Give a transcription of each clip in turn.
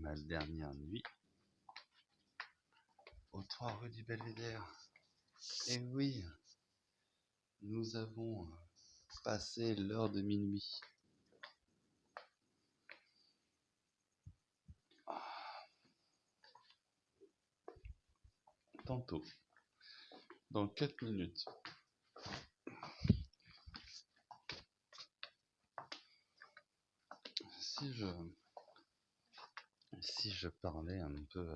ma dernière nuit aux 3 rue du Belvédère. Et oui, nous avons passé l'heure de minuit. Tantôt, dans 4 minutes. Si je parlais un peu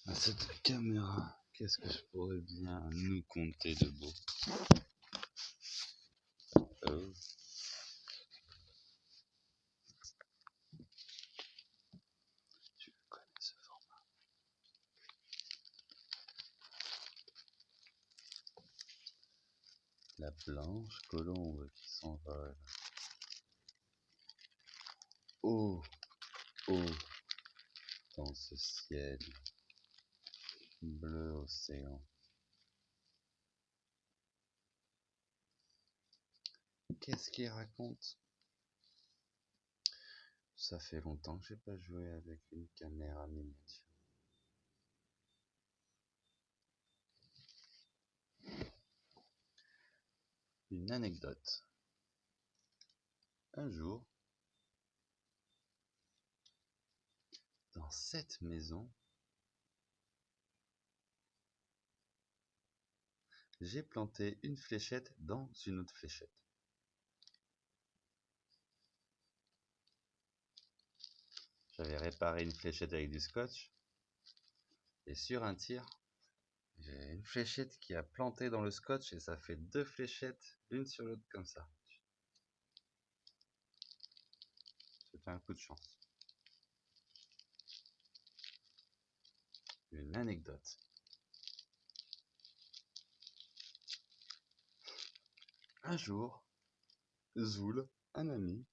à cette caméra, qu'est-ce que je pourrais bien nous conter de beau? Oh. Tu connais ce format. La blanche colombe qui s'envole. Oh, oh, dans ce ciel bleu océan. Qu'est-ce qu'il raconte? Ça fait longtemps que j'ai pas joué avec une caméra miniature. Une anecdote. Un jour, dans cette maison, j'ai planté une fléchette dans une autre fléchette. J'avais réparé une fléchette avec du scotch, et sur un tir, j'ai une fléchette qui a planté dans le scotch et ça fait 2 fléchettes l'une sur l'autre comme ça. C'était un coup de chance. Une anecdote. Un jour, Zoul, un ami,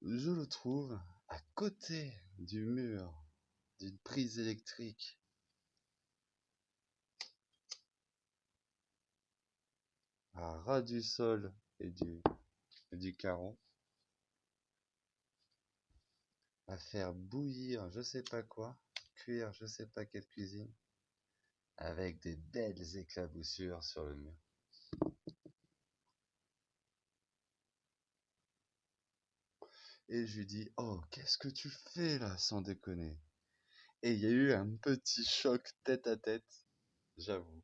je le trouve à côté du mur d'une prise électrique. À ras du sol et du carreau. À faire bouillir je sais pas quoi, cuire je sais pas quelle cuisine, avec des belles éclaboussures sur le mur. Et je lui dis, oh, qu'est-ce que tu fais là, sans déconner? Et il y a eu un petit choc tête à tête, j'avoue.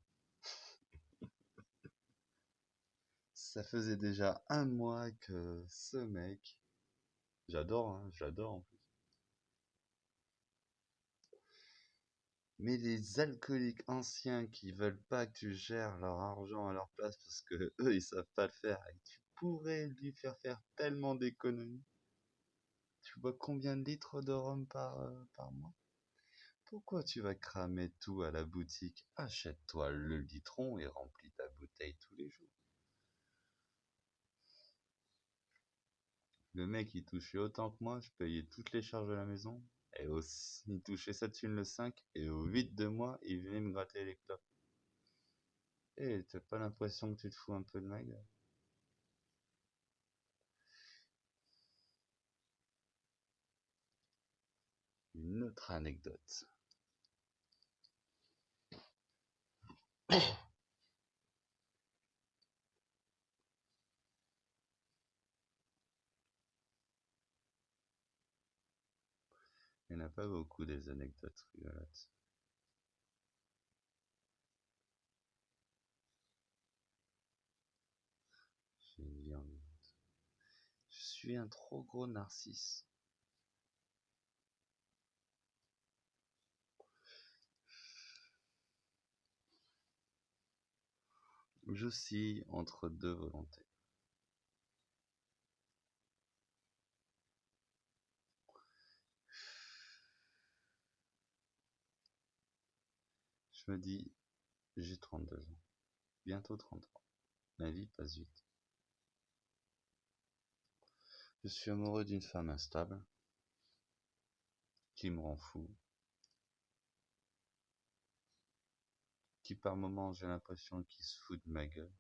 Ça faisait déjà 1 mois que ce mec, j'adore, hein, je l'adore en plus. Mais les alcooliques anciens qui veulent pas que tu gères leur argent à leur place parce que eux ils savent pas le faire et que tu pourrais lui faire tellement d'économies. Tu bois combien de litres de rhum par mois? Pourquoi tu vas cramer tout à la boutique? Achète-toi le litron et remplis ta bouteille tous les jours. Le mec il touchait autant que moi, je payais toutes les charges de la maison. Et aussi, il touchait sa thune le 5 et au 8 de mois, il venait me gratter les clopes. Et t'as pas l'impression que tu te fous un peu de ma gueule? Une autre anecdote. Il n'y en a pas beaucoup des anecdotes rigolotes. J'ai une vie ennuyante. Je suis un trop gros narcisse. J'oscille entre 2 volontés. Je me dis, j'ai 32 ans, bientôt 30 ans. Ma vie passe vite. Je suis amoureux d'une femme instable, qui me rend fou, qui par moments j'ai l'impression qu'il se fout de ma gueule,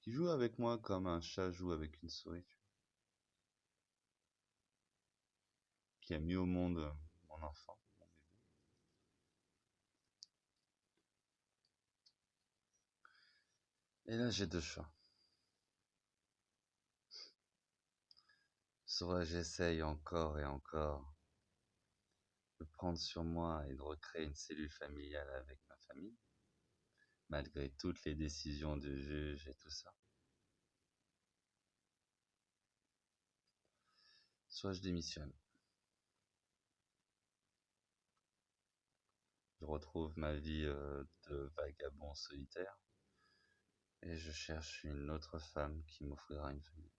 qui joue avec moi comme un chat joue avec une souris. qui a mis au monde mon enfant, mon bébé. Et là, j'ai deux choix. Soit j'essaye encore et encore de prendre sur moi et de recréer une cellule familiale avec ma famille, malgré toutes les décisions du juge et tout ça. Soit je démissionne. Je retrouve ma vie de vagabond solitaire et je cherche une autre femme qui m'offrira une famille.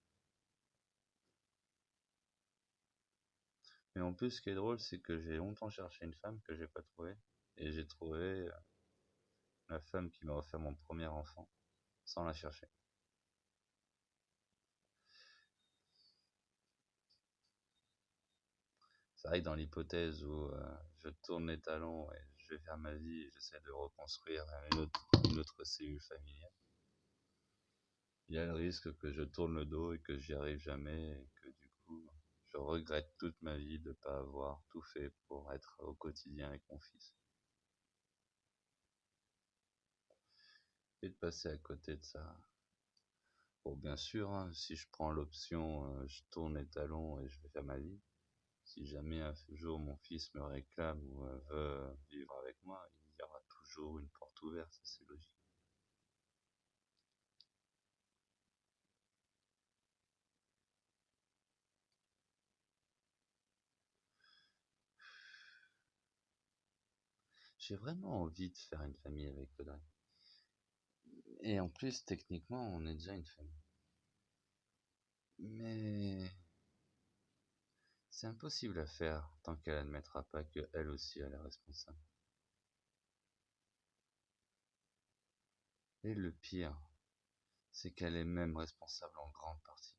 Mais en plus, ce qui est drôle, c'est que j'ai longtemps cherché une femme que j'ai pas trouvée. Et j'ai trouvé la femme qui m'a offert mon premier enfant, sans la chercher. C'est vrai que dans l'hypothèse où je tourne les talons et je vais faire ma vie et j'essaie de reconstruire une autre cellule familiale, il y a le risque que je tourne le dos et que j'y arrive jamais et que du coup, je regrette toute ma vie de ne pas avoir tout fait pour être au quotidien avec mon fils. Et de passer à côté de ça. Bon, bien sûr, hein, si je prends l'option, je tourne les talons et je vais faire ma vie. Si jamais un jour mon fils me réclame ou veut vivre avec moi, il y aura toujours une porte ouverte, ça c'est logique. J'ai vraiment envie de faire une famille avec Audrey. Et en plus, techniquement, on est déjà une famille. Mais c'est impossible à faire tant qu'elle admettra pas qu'elle aussi elle est responsable. Et le pire, c'est qu'elle est même responsable en grande partie.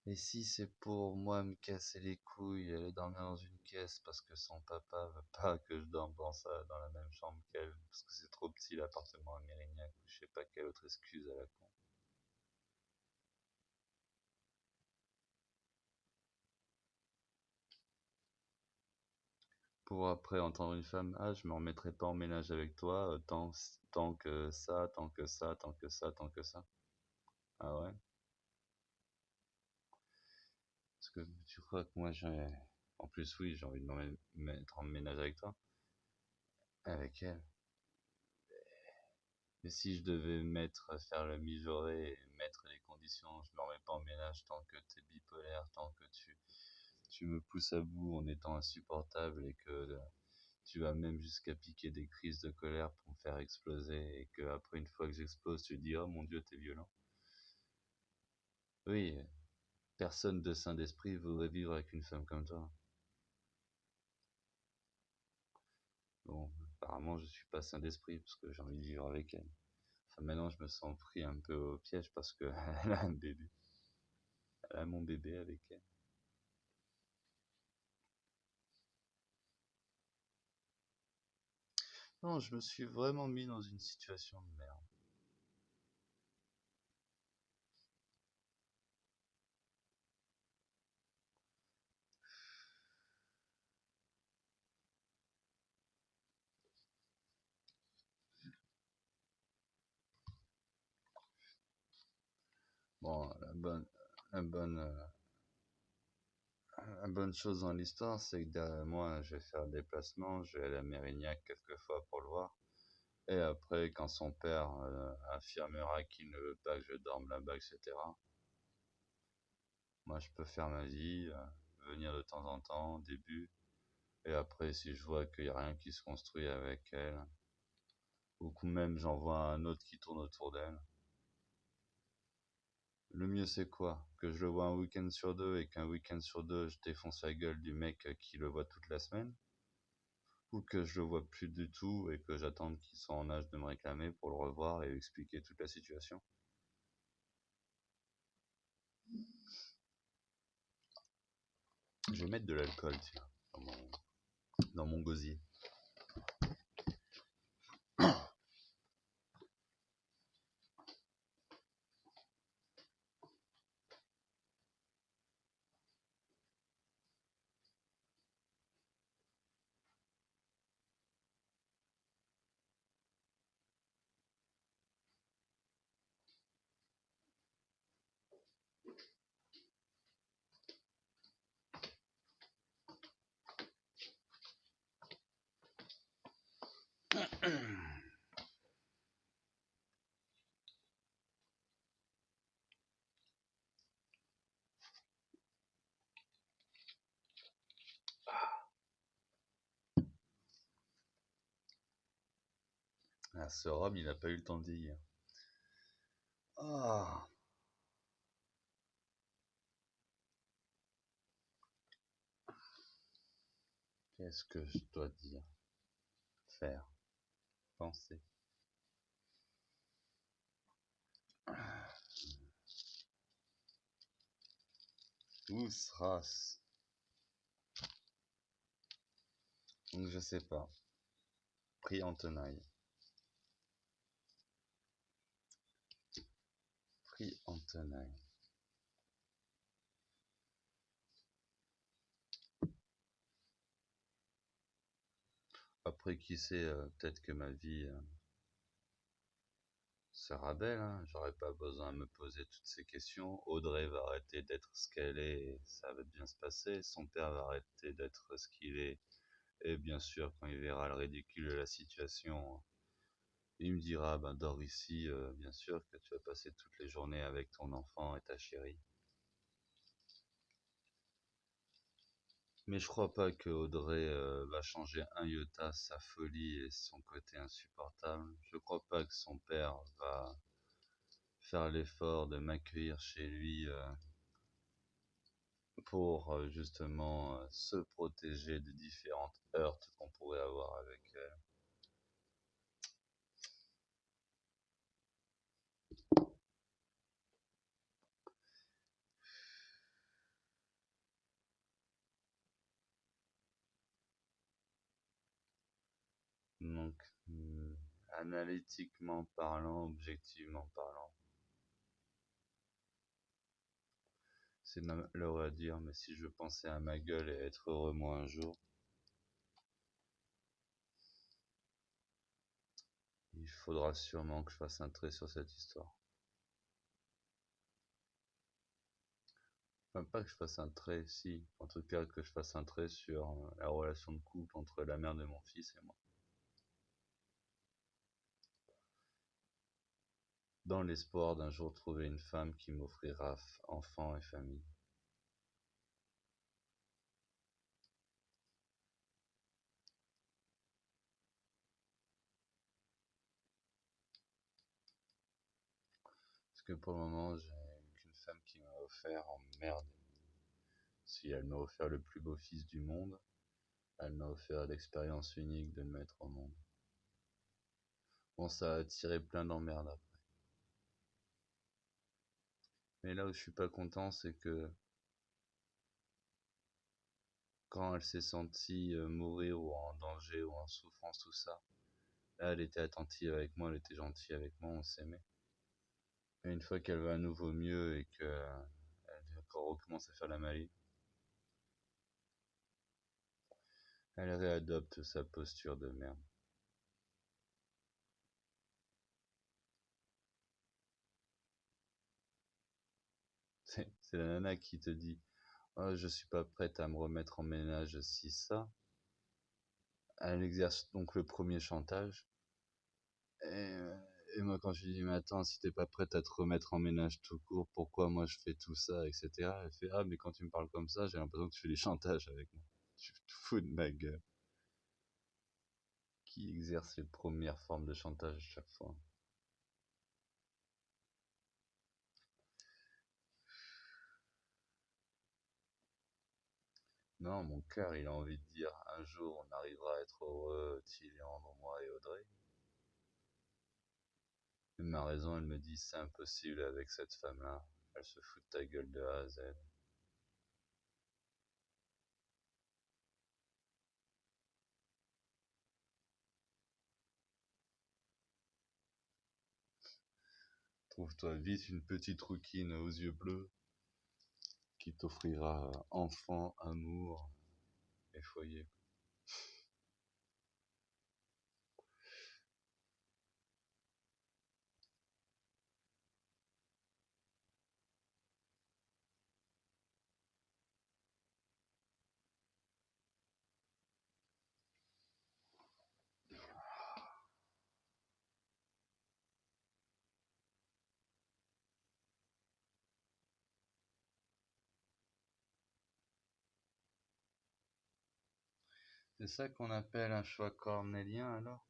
Et si c'est pour moi me casser les couilles et aller dormir dans une caisse parce que son papa veut pas que je dorme dans la même chambre qu'elle, parce que c'est trop petit l'appartement à Mérignac, ou je sais pas quelle autre excuse à la con. Pour après entendre une femme, ah je me remettrai pas en ménage avec toi tant que ça, tant que ça, tant que ça, tant que ça. Ah ouais? Parce que tu crois que moi j'ai... En plus oui, j'ai envie de me mettre en ménage avec toi, avec elle. Mais si je devais faire le mijauré et mettre les conditions, je me remets pas en ménage tant que t'es bipolaire, tant que tu me pousses à bout en étant insupportable et que tu vas même jusqu'à piquer des crises de colère pour me faire exploser et que après une fois que j'explose, tu te dis oh mon Dieu, t'es violent. Oui, personne de sain d'esprit voudrait vivre avec une femme comme toi. Bon, apparemment je suis pas sain d'esprit parce que j'ai envie de vivre avec elle. Enfin maintenant je me sens pris un peu au piège parce que elle a un bébé. Elle a mon bébé avec elle. Non, je me suis vraiment mis dans une situation de merde. Bon, la bonne chose dans l'histoire, c'est que derrière moi, je vais faire le déplacement, je vais aller à Mérignac quelques fois pour le voir. Et après, quand son père affirmera qu'il ne veut pas que je dorme là-bas, etc., moi, je peux faire ma vie, venir de temps en temps, au début. Et après, si je vois qu'il n'y a rien qui se construit avec elle, ou que même j'en vois un autre qui tourne autour d'elle, le mieux c'est quoi? Que je le vois un week-end sur deux et qu'un week-end sur deux je défonce la gueule du mec qui le voit toute la semaine? Ou que je le vois plus du tout et que j'attende qu'il soit en âge de me réclamer pour le revoir et lui expliquer toute la situation? Je vais mettre de l'alcool, tiens, dans mon gosier. Ah, ce rhum, il a pas eu le temps de vieillir. Ah, qu'est-ce que je dois dire, faire, penser? Où sera-ce? Donc je sais pas. Pris en tenaille. Pris en tenaille. Après, qui sait, peut-être que ma vie sera belle, hein. J'aurai pas besoin de me poser toutes ces questions. Audrey va arrêter d'être ce qu'elle est et ça va bien se passer. Son père va arrêter d'être ce qu'il est. Et bien sûr, quand il verra le ridicule de la situation, il me dira, ben, dors ici, bien sûr que tu vas passer toutes les journées avec ton enfant et ta chérie. Mais je crois pas que Audrey va changer un iota sa folie et son côté insupportable. Je crois pas que son père va faire l'effort de m'accueillir chez lui pour justement se protéger des différentes heurts qu'on pourrait avoir avec elle. Donc, analytiquement parlant, objectivement parlant, c'est malheureux à dire, mais si je pensais à ma gueule et être heureux moi un jour, il faudra sûrement que je fasse un trait sur cette histoire. Enfin, pas que je fasse un trait, si, en tout cas que je fasse un trait sur la relation de couple entre la mère de mon fils et moi. Dans l'espoir d'un jour trouver une femme qui m'offrira enfants et famille. Parce que pour le moment, j'ai qu'une femme qui m'a offert en merde. Si elle m'a offert le plus beau fils du monde, elle m'a offert l'expérience unique de le mettre au monde. Bon, ça a tiré plein d'emmerdes après. Mais là où je suis pas content, c'est que quand elle s'est sentie mourir ou en danger ou en souffrance, tout ça, là, elle était attentive avec moi, elle était gentille avec moi, on s'aimait. Et une fois qu'elle va à nouveau mieux et qu'elle recommence à faire la maline, elle réadopte sa posture de merde. C'est la nana qui te dit oh, je suis pas prête à me remettre en ménage si ça. Elle exerce donc le premier chantage. Et, euh, et moi, quand je lui dis, mais attends, si t'es pas prête à te remettre en ménage tout court, pourquoi moi je fais tout ça, etc. Elle fait, ah, mais quand tu me parles comme ça, j'ai l'impression que tu fais du chantage avec moi. Tu te fous de ma gueule. Qui exerce les premières formes de chantage à chaque fois? Non, mon cœur, il a envie de dire, un jour, on arrivera à être heureux, Tiliandre, moi et Audrey. Mais ma raison, elle me dit, c'est impossible avec cette femme-là. Elle se fout de ta gueule de A à Z. Trouve-toi vite une petite rouquine aux yeux bleus qui t'offrira enfant, amour et foyer. C'est ça qu'on appelle un choix cornélien alors?